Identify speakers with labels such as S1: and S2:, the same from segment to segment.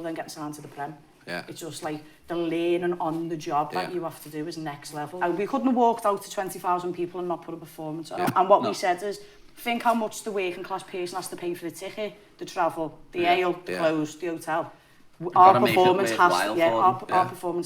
S1: then getting signed to the Prem.
S2: Yeah.
S1: It's just like the learning on the job that you have to do is next level. And we couldn't have walked out to 20,000 people and not put a performance on. And what we said is, think how much the working class person has to pay for the ticket, the travel, the ale, the clothes, the hotel. Our performance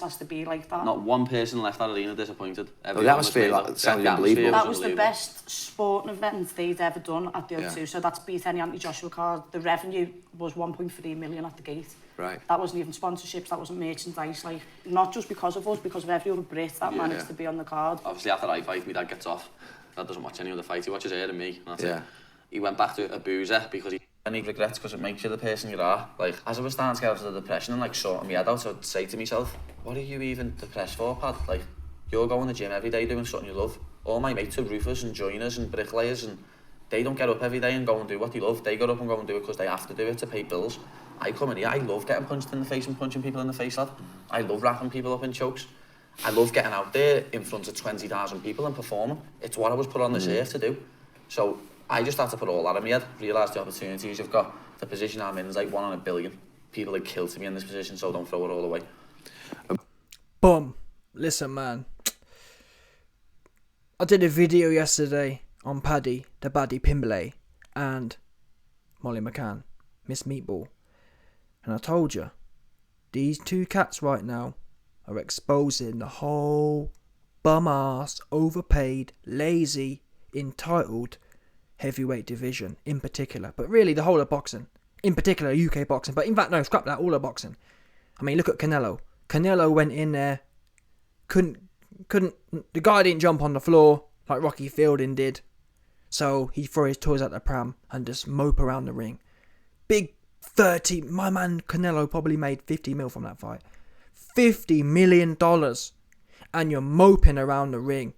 S1: has to be like that.
S3: Not one person left that arena disappointed.
S2: The atmosphere sounded unbelievable.
S1: That was the best sporting event they'd ever done at the O2. So that's beat any anti-Joshua card. The revenue was 1.3 million at the gate.
S2: Right.
S1: That wasn't even sponsorships, that wasn't merchandise. Like, not just because of us, because of every other Brit that managed to be on the card.
S3: Obviously, after I fight, my dad gets off. Dad doesn't watch any other fight. He watches her and me. And that's it. He went back to a boozer because he regrets because it makes you the person you are. Like, as I was starting to get out of the depression and like sorting my head out, I'd say to myself, what are you even depressed for, Pad? Like, you're going to the gym every day doing something you love. All my mates are roofers and joiners and bricklayers, and they don't get up every day and go and do what they love. They get up and go and do it because they have to do it to pay bills. I come in here, I love getting punched in the face and punching people in the face, lad. I love wrapping people up in chokes. I love getting out there in front of 20,000 people and performing. It's what I was put on this earth to do. So I just had to put all that in my head, realise the opportunities you've got. The position I'm in is like 1 in a billion. People would kill to be in this position, so don't throw it all away.
S4: Boom. Listen, man. I did a video yesterday on Paddy Pimblett, and Molly McCann, Miss Meatball. And I told you, these two cats right now are exposing the whole bum-ass, overpaid, lazy, entitled heavyweight division in particular, but really the whole of boxing, in particular UK boxing, but in fact no, scrap that, all of boxing. I mean, look at Canelo went in there, couldn't the guy didn't jump on the floor like Rocky Fielding did, so he threw his toys at the pram and just mope around the ring. Big 30, my man Canelo probably made 50 mil from that fight, $50 million, and you're moping around the ring.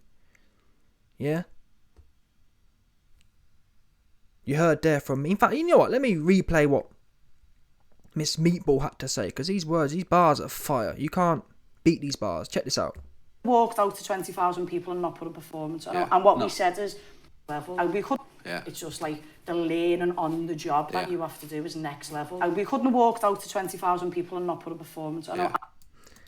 S4: Yeah. You heard there from me. In fact, you know what? Let me replay what Miss Meatball had to say, because these bars are fire. You can't beat these bars. Check this out.
S1: Walked out to 20,000 people and not put a performance on. And what we said is, level. And we could. It's just like the learning on the job that you have to do is next level. And we couldn't have walked out to 20,000 people and not put a performance on.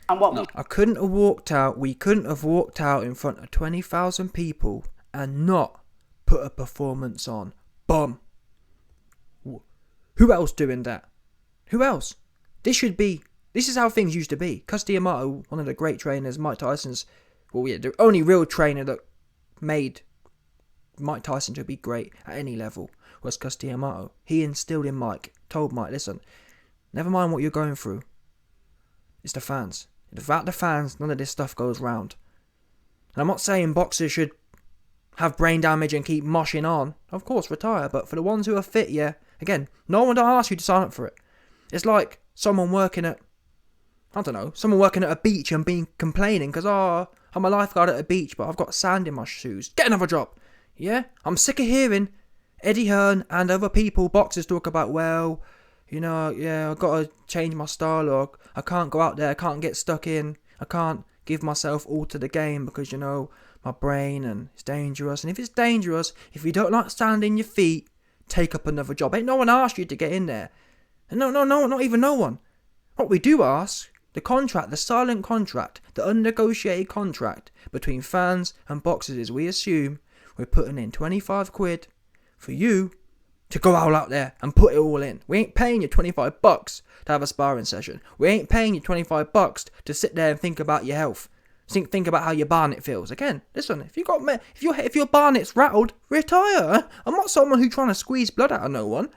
S1: And what we
S4: couldn't have walked out. We couldn't have walked out in front of 20,000 people and not put a performance on. Bum. Who else doing that? Who else? This is how things used to be. Cus D'Amato, one of the great trainers, Mike Tyson's, the only real trainer that made Mike Tyson to be great at any level was Cus D'Amato. He instilled in Mike, told Mike, listen, never mind what you're going through. It's the fans. Without the fans, none of this stuff goes round. And I'm not saying boxers should have brain damage and keep moshing on. Of course, retire. But for the ones who are fit, again, no one will ask you to sign up for it. It's like someone working at a beach and complaining because, I'm a lifeguard at a beach, but I've got sand in my shoes. Get another job. Yeah? I'm sick of hearing Eddie Hearn and other people, boxers, talk about, I've got to change my style, or I can't go out there, I can't get stuck in, I can't give myself all to the game because, my brain, and it's dangerous. And if it's dangerous, if you don't like standing your feet, take up another job. Ain't no one asked you to get in there. And no, not even no one. What we do ask, the contract, the silent contract, the unnegotiated contract between fans and boxers is we assume we're putting in 25 quid for you to go out there and put it all in. We ain't paying you 25 bucks to have a sparring session. We ain't paying you 25 bucks to sit there and think about your health. Think about how your barnet feels. Again, listen, if your barnet's rattled, retire. I'm not someone who's trying to squeeze blood out of no one.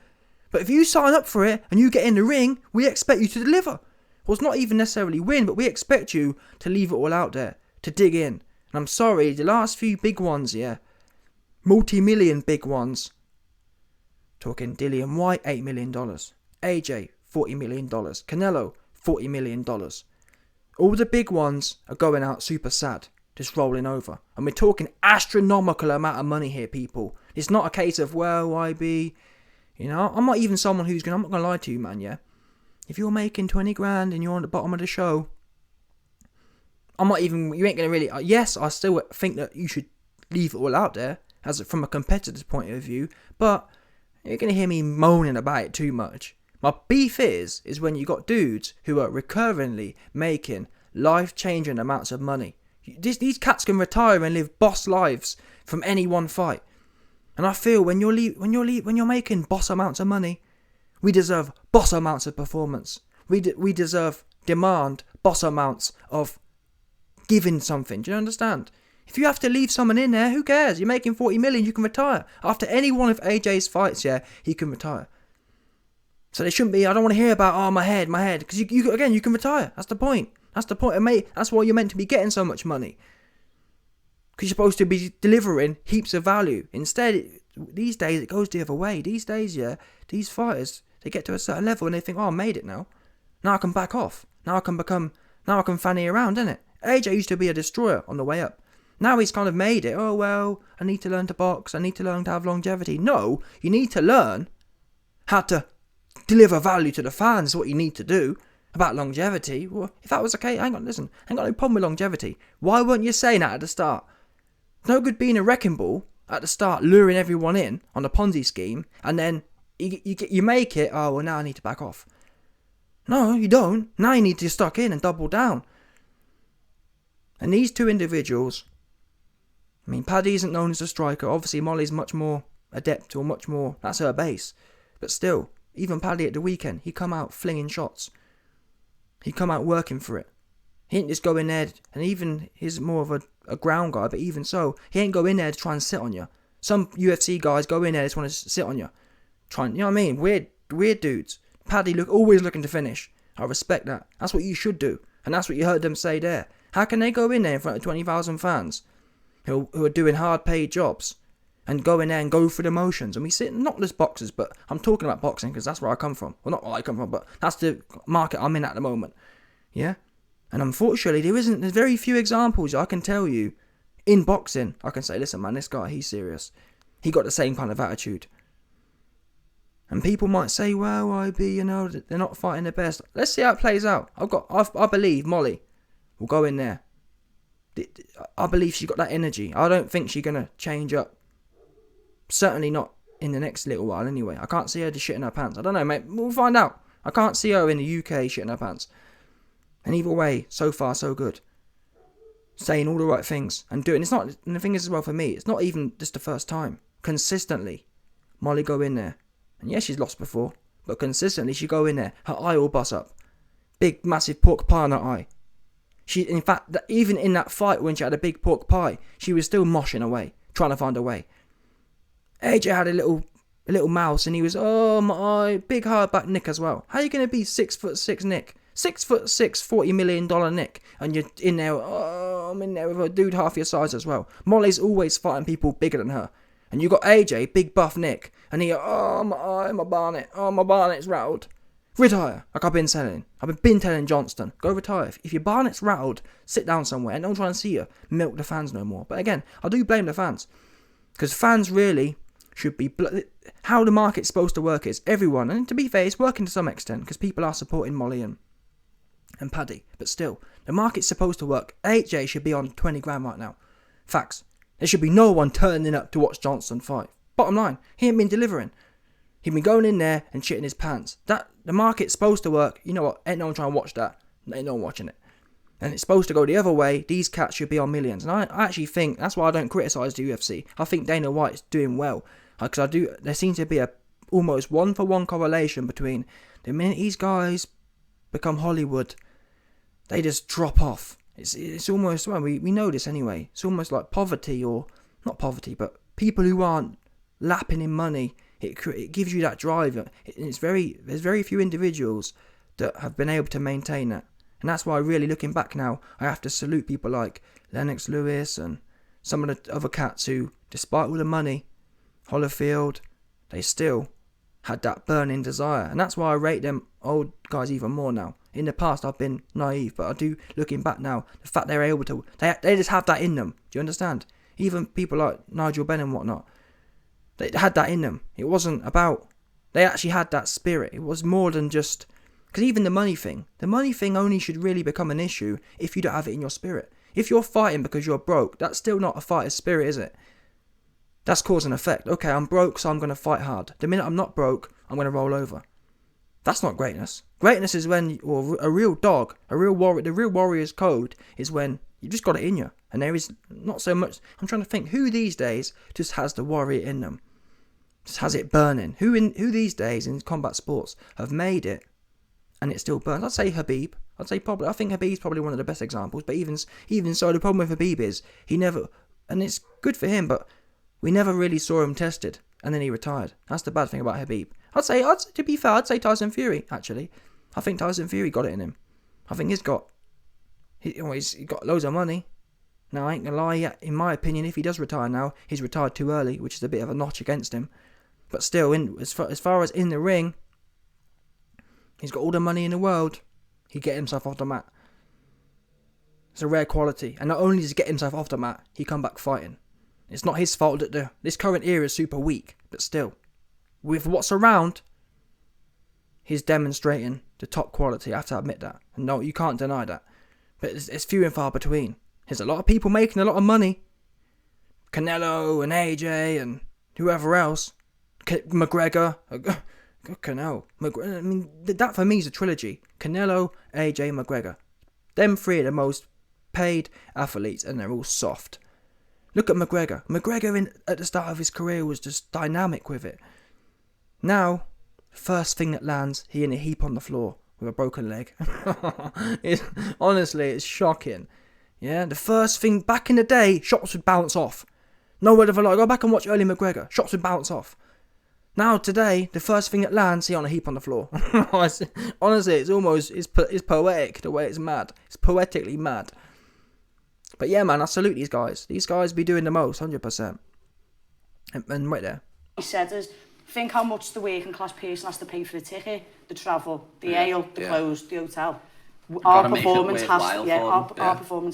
S4: But if you sign up for it and you get in the ring, we expect you to deliver. Well, it's not even necessarily win, but we expect you to leave it all out there, to dig in. And I'm sorry, the last few big ones, multi-million big ones. Talking Dillian Whyte, $8 million. AJ, $40 million. Canelo, $40 million. All the big ones are going out super sad, just rolling over. And we're talking astronomical amount of money here, people. It's not a case of, YB, I'm not even someone I'm not going to lie to you, man, If you're making 20 grand and you're on the bottom of the show, you ain't going to really, yes, I still think that you should leave it all out there, from a competitor's point of view, but you're going to hear me moaning about it too much. My beef is when you got dudes who are recurringly making life-changing amounts of money. These cats can retire and live boss lives from any one fight. And I feel when you're making boss amounts of money, we deserve boss amounts of performance. We demand boss amounts of giving something. Do you understand? If you have to leave someone in there, who cares? You're making 40 million, you can retire. After any one of AJ's fights, yeah, he can retire. So there shouldn't be, I don't want to hear about, my head. Because you can retire. That's the point. That's why you're meant to be getting so much money. Because you're supposed to be delivering heaps of value. Instead, these days, it goes the other way. These days, yeah, these fighters, they get to a certain level and they think, I made it now. Now I can back off. Now I can fanny around, innit? AJ used to be a destroyer on the way up. Now he's kind of made it. Oh, well, I need to learn to box. I need to learn to have longevity. No, you need to learn how to deliver value to the fans, is what you need to do. About longevity, well, if that was okay, hang on, listen, I ain't got no problem with longevity. Why weren't you saying that at the start? No good being a wrecking ball at the start, luring everyone in on a Ponzi scheme, and then you make it, oh, well, now I need to back off. No, you don't. Now you need to stuck in and double down. And these two individuals, I mean, Paddy isn't known as a striker. Obviously, Molly's much more adept or much more, that's her base. But still, even Paddy at the weekend, he come out flinging shots. He come out working for it. He ain't just go in there, and even he's more of a ground guy, but even so, he ain't go in there to try and sit on you. Some UFC guys go in there just want to sit on you. You know what I mean? Weird dudes. Paddy always looking to finish. I respect that. That's what you should do. And that's what you heard them say there. How can they go in there in front of 20,000 fans who are doing hard paid jobs and go in there and go through the motions? And we sit, not just boxers, but I'm talking about boxing because that's where I come from. Well, not where I come from, but that's the market I'm in at the moment. Yeah? And unfortunately, there's very few examples I can tell you in boxing. I can say, listen, man, this guy, he's serious. He got the same kind of attitude. And people might say, well, IB, they're not fighting the best. Let's see how it plays out. I believe Molly will go in there. I believe she's got that energy. I don't think she's going to change up. Certainly not in the next little while anyway. I can't see her just shitting her pants. I don't know, mate. We'll find out. I can't see her in the UK shitting her pants. And either way, so far, so good. Saying all the right things and doing. It's not, and the thing is as well for me, it's not even just the first time. Consistently, Molly go in there. And yes, she's lost before, but consistently she go in there, her eye all bust up. Big, massive pork pie on her eye. In fact, even in that fight when she had a big pork pie, she was still moshing away, trying to find a way. AJ had a little mouse and he was, oh my eye, big hard back Nick as well. How are you going to be 6'6" Nick? 6'6", $40 million Nick, and you're in there, I'm in there with a dude half your size as well. Molly's always fighting people bigger than her. And you got AJ, big buff Nick, and he, my barnet's rattled. Retire, like I've been saying. I've been telling Johnston, go retire. If your barnet's rattled, sit down somewhere and don't try and see you milk the fans no more. But again, I do blame the fans. Because fans really should be... How the market's supposed to work is everyone, and to be fair, it's working to some extent, because people are supporting Molly and Paddy. But still, the market's supposed to work. AJ should be on 20 grand right now. Facts. There should be no one turning up to watch Johnson fight. Bottom line, he ain't been delivering. He'd been going in there and shitting his pants. The market's supposed to work. You know what? Ain't no one trying to watch that. Ain't no one watching it. And it's supposed to go the other way. These cats should be on millions. And I actually think, that's why I don't criticise the UFC. I think Dana White's doing well. Because there seems to be a almost one-for-one correlation between the minute these guys become Hollywood, they just drop off. It's almost, well, we know this anyway. It's almost like poverty, or not poverty, but people who aren't lapping in money. It gives you that drive. There's very few individuals that have been able to maintain that. And that's why, really, looking back now, I have to salute people like Lennox Lewis and some of the other cats who, despite all the money, Holyfield, they still had that burning desire. And that's why I rate them old guys even more now. In the past, I've been naive, but I do, looking back now, the fact they're able to, they just have that in them. Do you understand? Even people like Nigel Benn and whatnot, they had that in them. It wasn't about, they actually had that spirit. It was more than just, because even the money thing only should really become an issue if you don't have it in your spirit. If you're fighting because you're broke, that's still not a fighter's spirit, is it? That's cause and effect. Okay, I'm broke, so I'm going to fight hard. The minute I'm not broke, I'm going to roll over. That's not greatness. Greatness is when, or a real dog, a real warrior, the real warrior's code is when you just got it in you. And there is not so much, I'm trying to think, who these days just has the warrior in them? Just has it burning? Who these days in combat sports have made it and it still burns? I'd say Habib. I think Habib's probably one of the best examples. But even so, the problem with Habib is he never, and it's good for him, but we never really saw him tested. And then he retired. That's the bad thing about Habib. To be fair, I'd say Tyson Fury, actually. I think Tyson Fury got it in him. I think he's got loads of money. Now, I ain't gonna lie, in my opinion, if he does retire now, he's retired too early, which is a bit of a notch against him. But still, as far as in the ring, he's got all the money in the world. He'd get himself off the mat. It's a rare quality. And not only does he get himself off the mat, he come back fighting. It's not his fault that this current era is super weak, but still, with what's around, he's demonstrating the top quality. I have to admit that. And no, you can't deny that. But it's few and far between. There's a lot of people making a lot of money. Canelo and AJ and whoever else. McGregor. Canelo. I mean, that for me is a trilogy. Canelo, AJ, McGregor. Them three are the most paid athletes, and they're all soft. Look at McGregor. McGregor at the start of his career was just dynamic with it. Now, first thing that lands, he in a heap on the floor with a broken leg. Honestly, it's shocking. Yeah, the first thing back in the day, shots would bounce off. No word of a lie. Go back and watch early McGregor. Shots would bounce off. Now today, the first thing that lands, he on a heap on the floor. Honestly, it's poetic the way it's mad. It's poetically mad. But yeah, man, I salute these guys. These guys be doing the most, 100%. And right there.
S1: He said is, think how much the working class person has to pay for the ticket, the travel, the ale, the clothes, the hotel. Our performance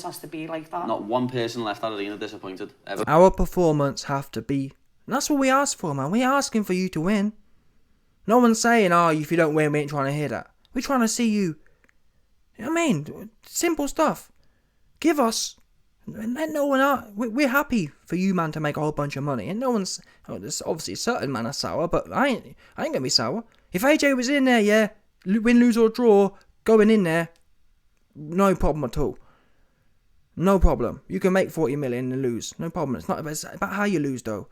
S1: has to be like that.
S3: Not one person left that arena disappointed ever.
S4: Our performance have to be. And that's what we ask for, man. We're asking for you to win. No one's saying, if you don't win, we ain't trying to hear that. We're trying to see you. You know what I mean? Simple stuff. Give us. Let no one out. We're happy for you, man, to make a whole bunch of money. And no one's. There's obviously certain man are sour, but I ain't gonna be sour. If AJ was in there, win, lose or draw, going in there, no problem at all. No problem. You can make 40 million and lose. No problem. It's about how you lose, though.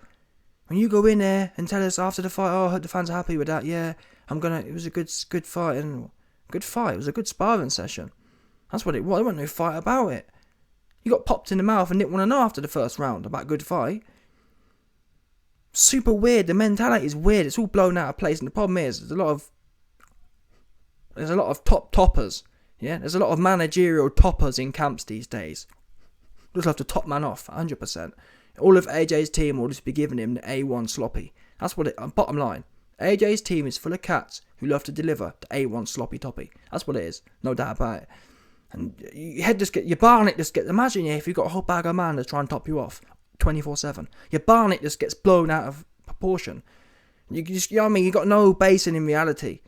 S4: When you go in there and tell us after the fight, I hope the fans are happy with that. Yeah, it was a good fight and good fight. It was a good sparring session. That's what it was. There wasn't no fight about it. You got popped in the mouth and didn't want to know after the first round about good fight. Super weird. The mentality is weird. It's all blown out of place. And the problem is, there's a lot of toppers. Yeah, there's a lot of managerial toppers in camps these days. Just have to top man off, 100%. All of AJ's team will just be giving him the A1 sloppy. That's what bottom line. AJ's team is full of cats who love to deliver the A1 sloppy toppy. That's what it is. No doubt about it. And your barnet just gets, imagine if you've got a whole bag of man to try and top you off 24/7. Your barnet just gets blown out of proportion. You know what I mean? You got no basin in reality.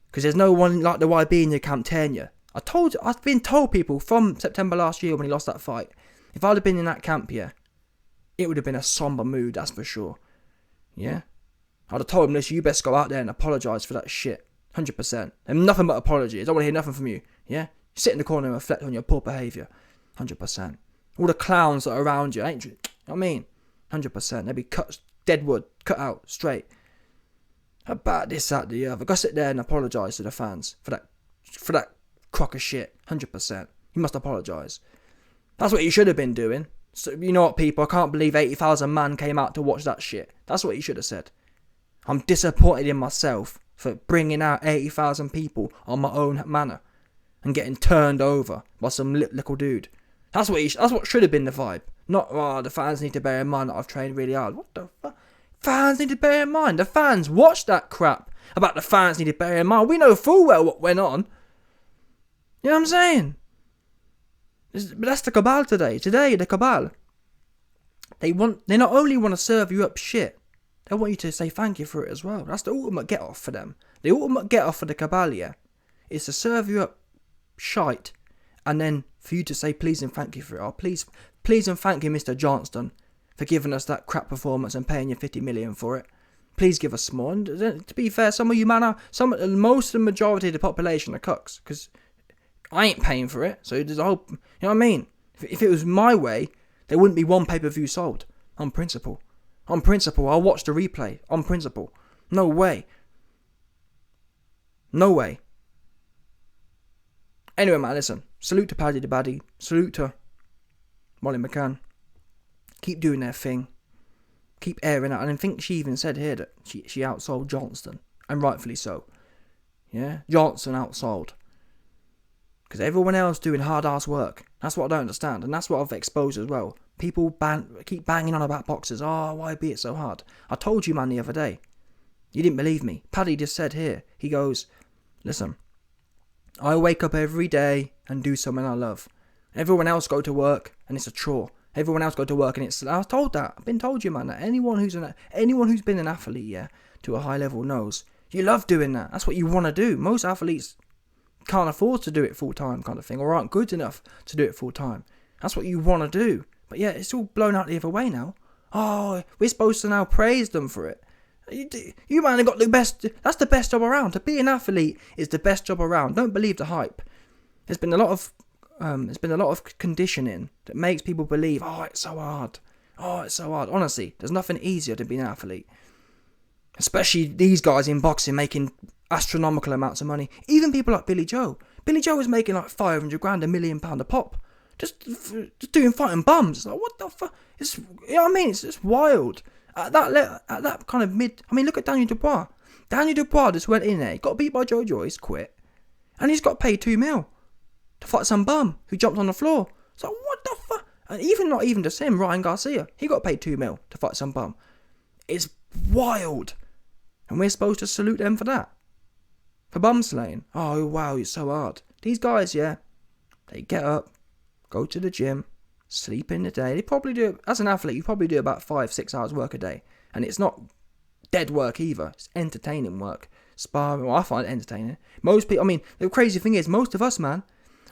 S4: Because there's no one like the YB in your camp tearing you. I've been told people from September last year when he lost that fight, if I'd have been in that camp, it would have been a somber mood, that's for sure. Yeah? I'd have told him, listen, you best go out there and apologise for that shit. 100%. And nothing but apology. I don't want to hear nothing from you. Yeah? Sit in the corner and reflect on your poor behaviour. 100%. All the clowns that are around you, ain't you? You know what I mean? 100%. They'd be cut, dead wood, cut out, straight. About this, that, the other. Go sit there and apologise to the fans for that crock of shit. 100%. You must apologise. That's what you should have been doing. So, you know what, people? I can't believe 80,000 man came out to watch that shit. That's what you should have said. I'm disappointed in myself for bringing out 80,000 people on my own manner and getting turned over by some little dude. That's what should have been the vibe. Not, the fans need to bear in mind that I've trained really hard. What the fuck? Fans need to bear in mind. The fans watch that crap about the fans need to bear in mind. We know full well what went on. You know what I'm saying? But that's the cabal today. Today, the cabal. They not only want to serve you up shit, they want you to say thank you for it as well. That's the ultimate get off for them. The ultimate get off for the cabal, is to serve you up shite, and then for you to say please and thank you for it. Oh, please and thank you, Mr. Johnston, for giving us that crap performance and paying you 50 million for it. Please give us some more. And to be fair, some of you man most of the majority of the population are cucks, because I ain't paying for it. So there's a whole, you know what I mean? If it was my way, there wouldn't be one pay-per-view sold. On principle. On principle, I'll watch the replay. On principle. No way. No way. Anyway, man, listen. Salute to Paddy the Baddy. Salute to Molly McCann. Keep doing their thing. Keep airing out. And I think she even said here that she outsold Johnston. And rightfully so. Yeah? Johnson outsold. Because everyone else doing hard-ass work. That's what I don't understand. And that's what I've exposed as well. People keep banging on about boxers. Oh, why be it so hard? I told you, man, the other day. You didn't believe me. Paddy just said here. He goes, listen, I wake up every day and do something I love. Everyone else go to work and it's a chore. Everyone else go to work and it's... I was told that. I've been told you, man, that anyone who's been an athlete, yeah, to a high level knows. You love doing that. That's what you want to do. Most athletes can't afford to do it full time kind of thing, or aren't good enough to do it full time. That's what you want to do. But yeah, it's all blown out the other way now. Oh, we're supposed to now praise them for it. You man have got the best. That's the best job around. To be an athlete is the best job around. Don't believe the hype. There's been a lot of conditioning that makes people believe, oh, it's so hard. Oh, it's so hard. Honestly, there's nothing easier than being an athlete. Especially these guys in boxing making astronomical amounts of money. Even people like Billy Joe. Billy Joe was making like 500 grand, £1 million a pop. Just doing fighting bums. It's like, what the fuck? It's, you know what I mean? It's just wild. At that kind of mid... I mean, look at Daniel Dubois. Daniel Dubois just went in there, got beat by Joe Joyce, quit. And he's got paid $2 million to fight some bum who jumped on the floor. So what the fuck? And even not even just him, Ryan Garcia. He got paid $2 million to fight some bum. It's wild. And we're supposed to salute them for that. For bum slaying. Oh, wow, it's so hard. These guys, yeah, they get up, go to the gym, sleep in the day. They probably do, as an athlete, you probably do about 5-6 hours work a day. And it's not dead work either. It's entertaining work. Sparring, well, I find it entertaining. Most people, I mean, the crazy thing is, most of us, man,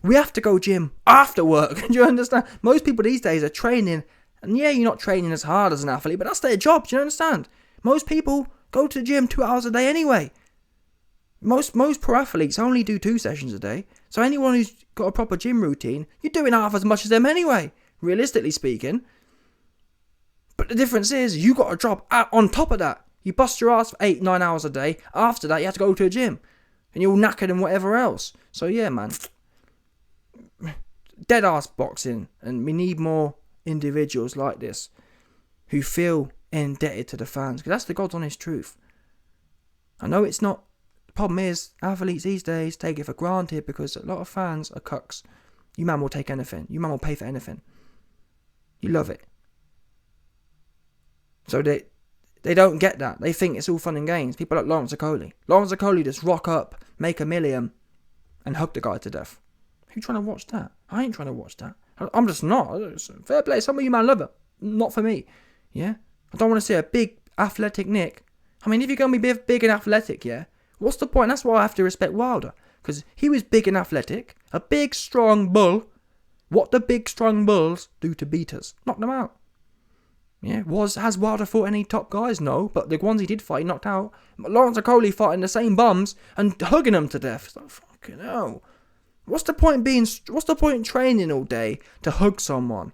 S4: we have to go gym after work. Do you understand? Most people these days are training. And yeah, you're not training as hard as an athlete, but that's their job. Do you understand? Most people go to the gym 2 hours a day anyway. Most pro athletes only do 2 sessions a day. So anyone who's got a proper gym routine, you're doing half as much as them anyway, realistically speaking. But the difference is, you got a job on top of that. You bust your ass for 8-9 hours a day. After that, you have to go to a gym. And you're all knackered and whatever else. So yeah, man. Dead ass boxing. And we need more individuals like this who feel indebted to the fans. Because that's the God's honest truth. I know it's not. The problem is, athletes these days take it for granted because a lot of fans are cucks. You man will take anything. You man will pay for anything. You love it. So they don't get that. They think it's all fun and games. People like Lawrence Okoli. Lawrence Okoli just rock up, make $1 million, and hug the guy to death. Who's trying to watch that? I ain't trying to watch that. I'm just not. Fair play. Some of you man love it. Not for me. Yeah? I don't want to see a big athletic Nick. I mean, if you're going to be big and athletic, yeah, what's the point? That's why I have to respect Wilder. Because he was big and athletic. A big, strong bull. What do big, strong bulls do to beaters? Knock them out. Yeah, has Wilder fought any top guys? No, but the ones he did fight, he knocked out. Lawrence Okoli fighting the same bums and hugging them to death. It's like, fucking hell. What's the point in training all day to hug someone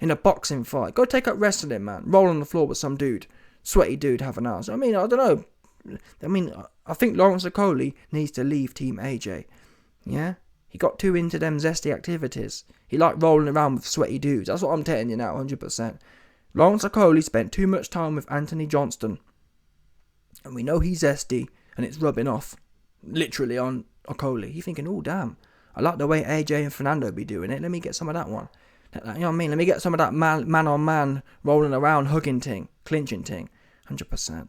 S4: in a boxing fight? Go take up wrestling, man. Roll on the floor with some dude. Sweaty dude having hours. I mean, I don't know. I mean, I think Lawrence Okoli needs to leave Team AJ. Yeah? He got too into them zesty activities. He liked rolling around with sweaty dudes. That's what I'm telling you now, 100%. Lawrence Okoli spent too much time with Anthony Johnston. And we know he's zesty, and it's rubbing off, literally, on Okoli. You're thinking, oh, damn. I like the way AJ and Fernando be doing it. Let me get some of that one. You know what I mean? Let me get some of that man-on-man rolling around, hugging ting, clinching ting. 100%.